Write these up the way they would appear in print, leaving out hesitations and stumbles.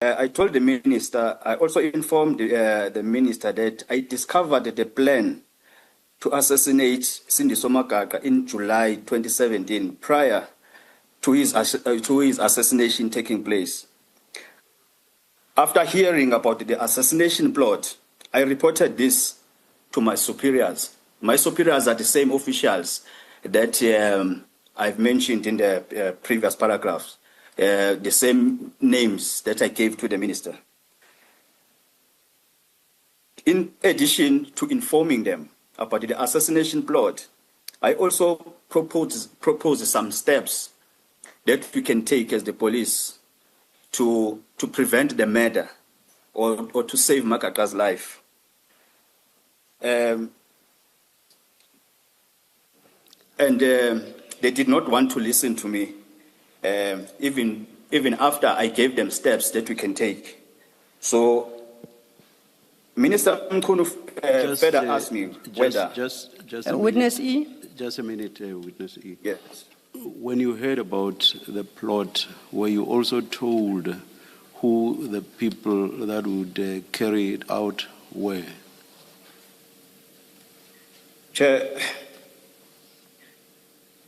I told the minister, I also informed the minister that I discovered the plan to assassinate Sindiso Magaqa in July 2017, prior to his assassination taking place. After hearing about the assassination plot, I reported this to my superiors. My superiors are the same officials that I've mentioned in the previous paragraphs, the same names that I gave to the minister. In addition to informing them about the assassination plot, I also propose some steps that we can take as the police to prevent the murder or to save Magaqa's life. And they did not want to listen to me, even after I gave them steps that we can take. So Minister Mchunu further asked me whether... Just Witness E? Just a minute, Witness E. Yes. When you heard about the plot, were you also told who the people that would carry it out were? Chair,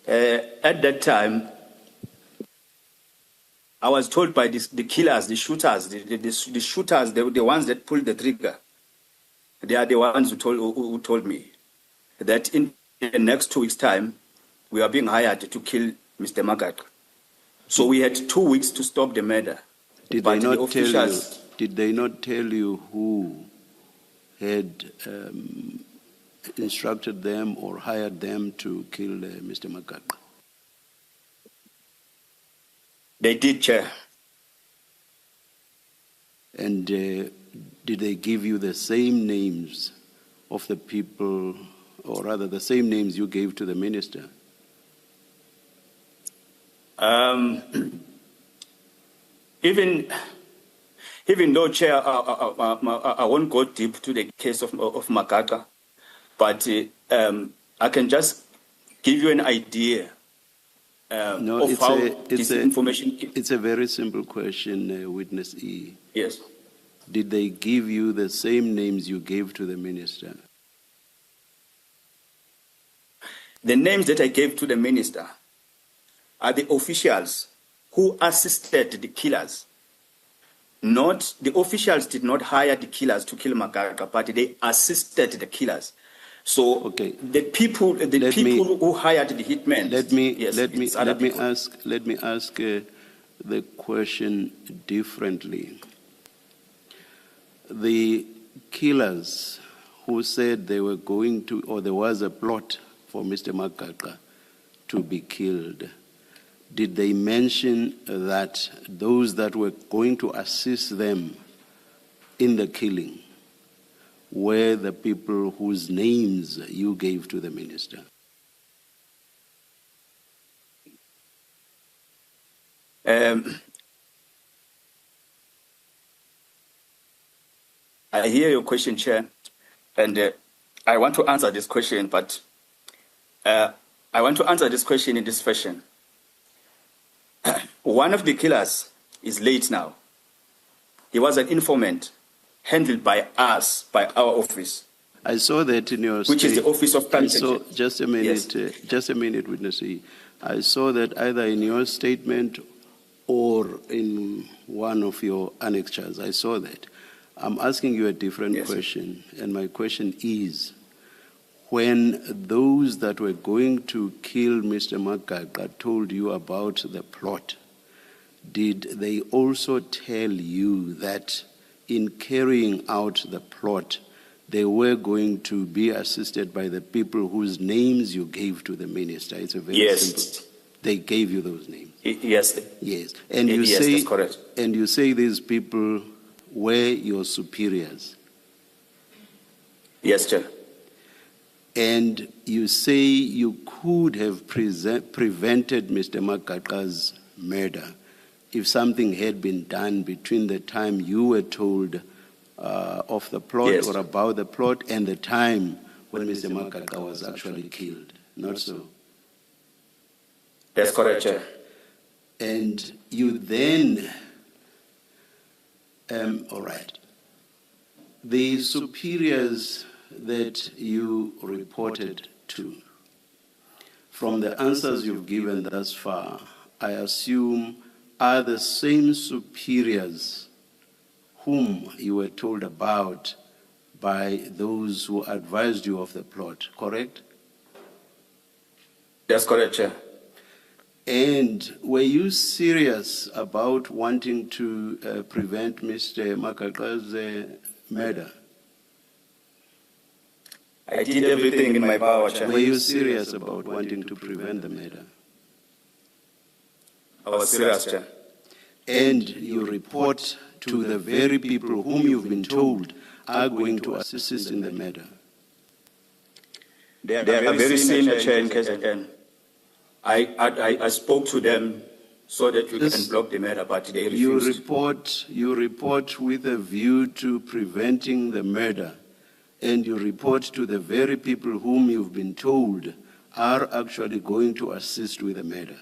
at that time, I was told by the killers, the shooters, the shooters, the ones that pulled the trigger. They are the ones who told me that in the next 2 weeks' time, we are being hired to kill Mr. Magaqa. So we had 2 weeks to stop the murder. Did they not tell you who had instructed them or hired them to kill Mr. Magaqa? They did, Chair. And did they give you the same names of the people, or rather the same names you gave to the minister? Even though, Chair, I won't go deep to the case of Magaqa, but I can just give you an idea of how this information... It's a very simple question, Witness E. Yes. Did they give you the same names you gave to the minister? The names that I gave to the minister are the officials who assisted the killers. Not the officials did not hire the killers to kill Magaqa, but they assisted the killers. So okay. the people who hired the hitmen. Let me ask the question differently. The killers who said they were going to, or there was a plot for Mr. Magaqa to be killed, did they mention that those that were going to assist them in the killing were the people whose names you gave to the minister? I hear your question, Chair, and I want to answer this question, but I want to answer this question in this fashion. One of the killers is late now. He was an informant handled by us, by our office. I saw that in your which is the Office of Crime Protection. Just a minute, yes. Just a minute, Witness E. I saw that either in your statement or in one of your annexures. I saw that. I'm asking you a different question, and my question is, when those that were going to kill Mr. Magaqa told you about the plot, did they also tell you that in carrying out the plot, they were going to be assisted by the people whose names you gave to the minister? It's a very simple. They gave you those names. Yes. Yes. And you say, that's correct. And you say these people were your superiors. Yes, Chair. And you say you could have prevented Mr. Magaqa's murder if something had been done between the time you were told of the plot or about the plot and the time when Mr. Magaqa was actually killed. Not so? That's correct, Chair. And you then All right. The superiors that you reported to, from the answers you've given thus far, I assume are the same superiors whom you were told about by those who advised you of the plot, correct? That's correct, Chair. And were you serious about wanting to prevent Mr. Magaqa's murder? I did everything in my power, Chair. Were you serious about wanting to prevent the murder? I was serious, Chair. And you report to the very people whom you've been told are going to assist in the murder? They are very senior, Chair, in KZN. I spoke to them so that we can block the matter, but they refused. You report with a view to preventing the murder, and you report to the very people whom you've been told are actually going to assist with the murder.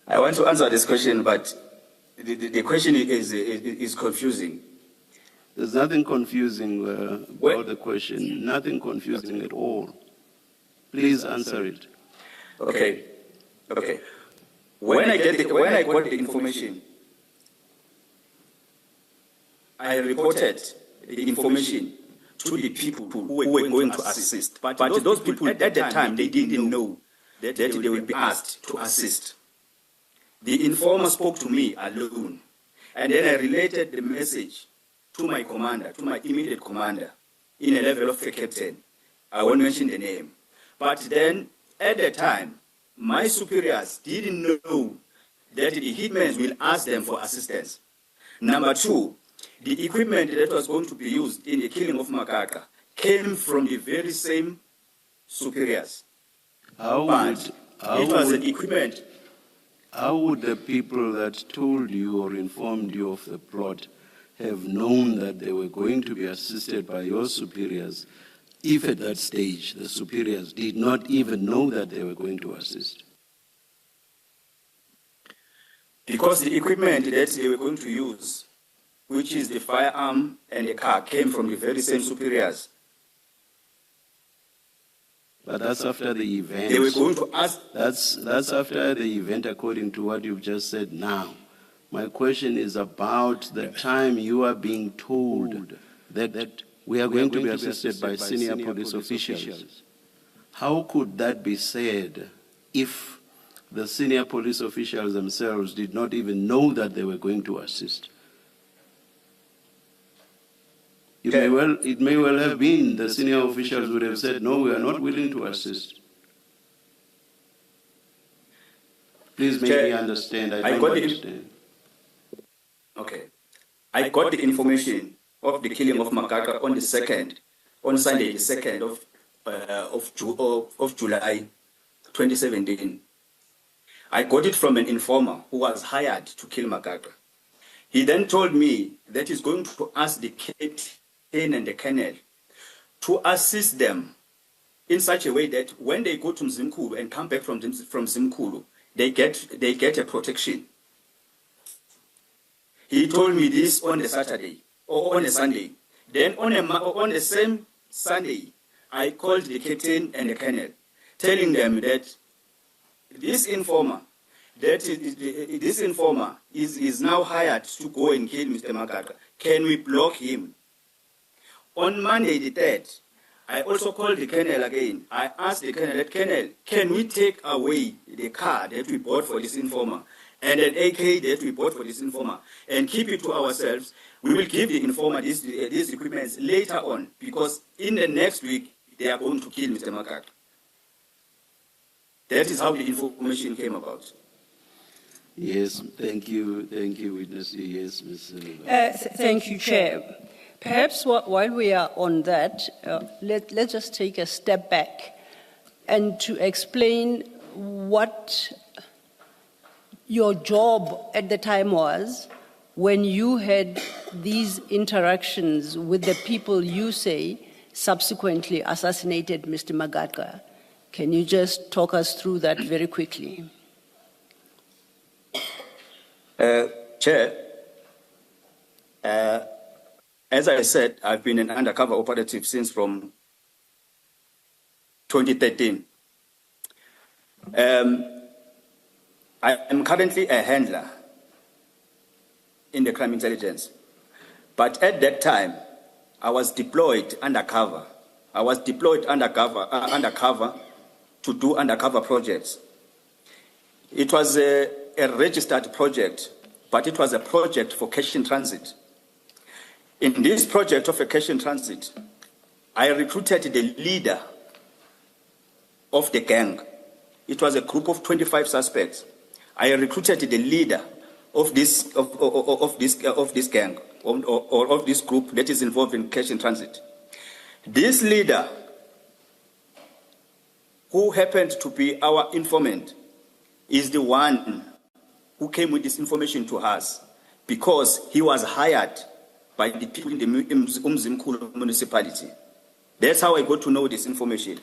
I want to answer this question, but the question is confusing. There's nothing confusing about the question. Nothing confusing at all. Please answer it. Okay. When I got the information, I reported the information to the people who were going to assist. But those people at the time, they didn't know that they would be asked to assist. The informer spoke to me alone, and then I related the message to my commander, to my immediate commander, in a level of a captain. I won't mention the name. But then, at the time, my superiors didn't know that the hitmen will ask them for assistance. Number two, the equipment that was going to be used in the killing of Magaqa came from the very same superiors. How would the people that told you or informed you of the plot have known that they were going to be assisted by your superiors if at that stage the superiors did not even know that they were going to assist? Because the equipment that they were going to use, which is the firearm and the car, came from the very same superiors. But that's after the event. They were going to ask. That's after the event, according to what you've just said now. My question is about the time you are being told that we are going to be assisted by senior police officials. How could that be said if the senior police officials themselves did not even know that they were going to assist? It may well have been the senior officials would have said, no, we are not willing to assist. Please make me understand. I don't understand. Okay. I got the information of the killing of Magaqa on Sunday, the 2nd of July 2017. I got it from an informer who was hired to kill Magaqa. He then told me that he's going to ask the captain and the colonel to assist them in such a way that when they go to Mzimkhulu and come back from Mzimkhulu, they get a protection. He told me this on a Saturday or on a Sunday. Then on the same Sunday, I called the captain and the colonel, telling them that this informer is now hired to go and kill Mr. Magaqa. Can we block him? On Monday the 3rd, I also called the colonel again. I asked the colonel, can we take away the car that we bought for this informer and an AK that we bought for this informer and keep it to ourselves? We will give the informer these equipments later on, because in the next week, they are going to kill Mr. Magaqa. That is how the information came about. Yes, thank you, witness. Yes, Ms. Thank you, Chair. Perhaps while we are on that, let's just take a step back and to explain what your job at the time was when you had these interactions with the people you say subsequently assassinated Mr. Magaqa. Can you just talk us through that very quickly? Chair, as I said, I've been an undercover operative since from 2013. I am currently a handler in the crime intelligence, but at that time, I was deployed undercover. I was deployed undercover to do undercover projects. It was a registered project, but it was a project for cash in transit. In this project of a cash in transit, I recruited the leader of the gang. It was a group of 25 suspects. I recruited the leader of this gang or of this group that is involved in cash in transit. This leader, who happened to be our informant, is the one who came with this information to us because he was hired by the people in the Mzansi municipality. That's how I got to know this information.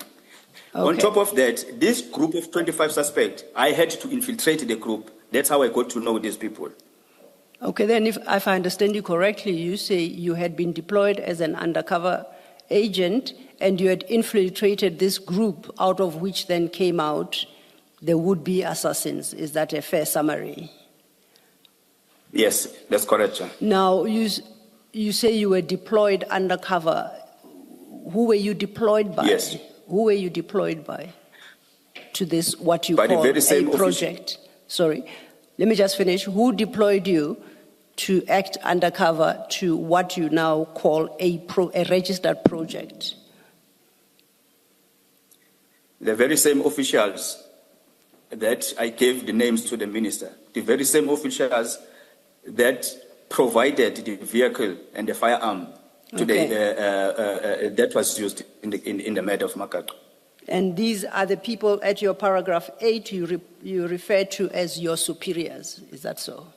Okay. On top of that, this group of 25 suspects, I had to infiltrate the group. That's how I got to know these people. Okay, then if I understand you correctly, you say you had been deployed as an undercover agent and you had infiltrated this group out of which then came out the would-be assassins. Is that a fair summary? Yes, that's correct, sir. Now, you say you were deployed undercover. Who were you deployed by? Yes. Who were you deployed by to this, what you by call the very same a project? Sorry, let me just finish. Who deployed you to act undercover to what you now call a registered project? The very same officials that I gave the names to the minister, the very same officials that provided the vehicle and the firearm to that was used in the murder of Magaqa. And these are the people at your paragraph 8 you refer to as your superiors. Is that so?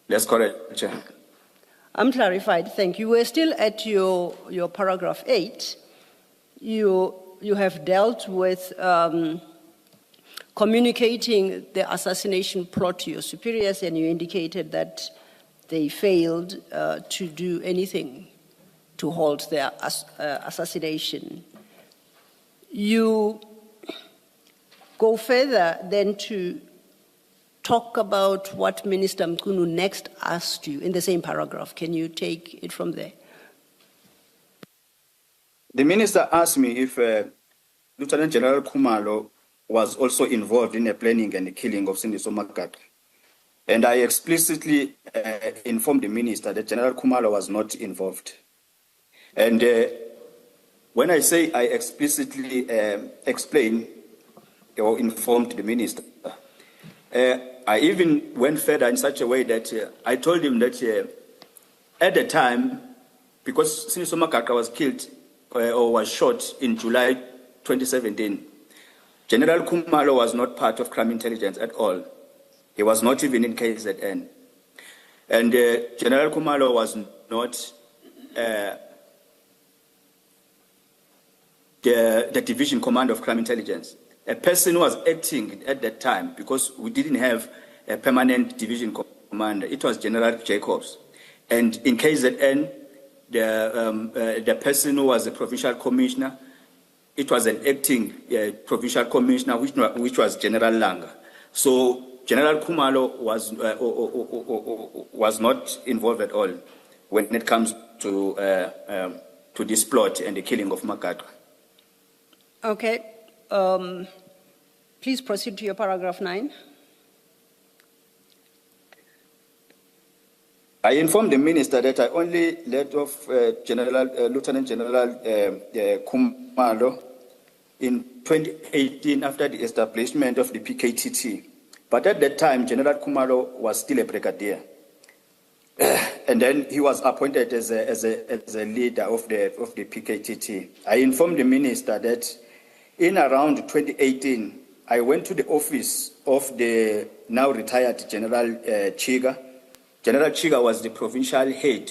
That's correct, Chair. I'm clarified, thank you. We're still at your paragraph 8. You have dealt with communicating the assassination plot to your superiors, and you indicated that they failed to do anything to halt their assassination. You go further then to talk about what Minister Mchunu next asked you in the same paragraph. Can you take it from there? The minister asked me if Lieutenant General Khumalo was also involved in the planning and the killing of Sindiso Magaqa. And I explicitly informed the minister that General Khumalo was not involved. And when I say I explicitly explained or informed the minister, I even went further in such a way that I told him that at the time, because Sindiso Magaqa was killed or was shot in July 2017, General Khumalo was not part of crime intelligence at all. He was not even in KZN. And General Khumalo was not the division commander of crime intelligence. A person who was acting at that time, because we didn't have a permanent division commander, it was General Jacobs. And in KZN, the person who was a provincial commissioner, it was an acting provincial commissioner, which was General Langa. So General Khumalo was not involved at all when it comes to this plot and the killing of Magaqa. Okay. Please proceed to your paragraph 9. I informed the minister that I only let off Lieutenant General Khumalo in 2018 after the establishment of the PKTT. But at that time, General Khumalo was still a brigadier. And then he was appointed as a leader of the PKTT. I informed the minister that in around 2018, I went to the office of the now retired General Chiga. General Chiga was the provincial head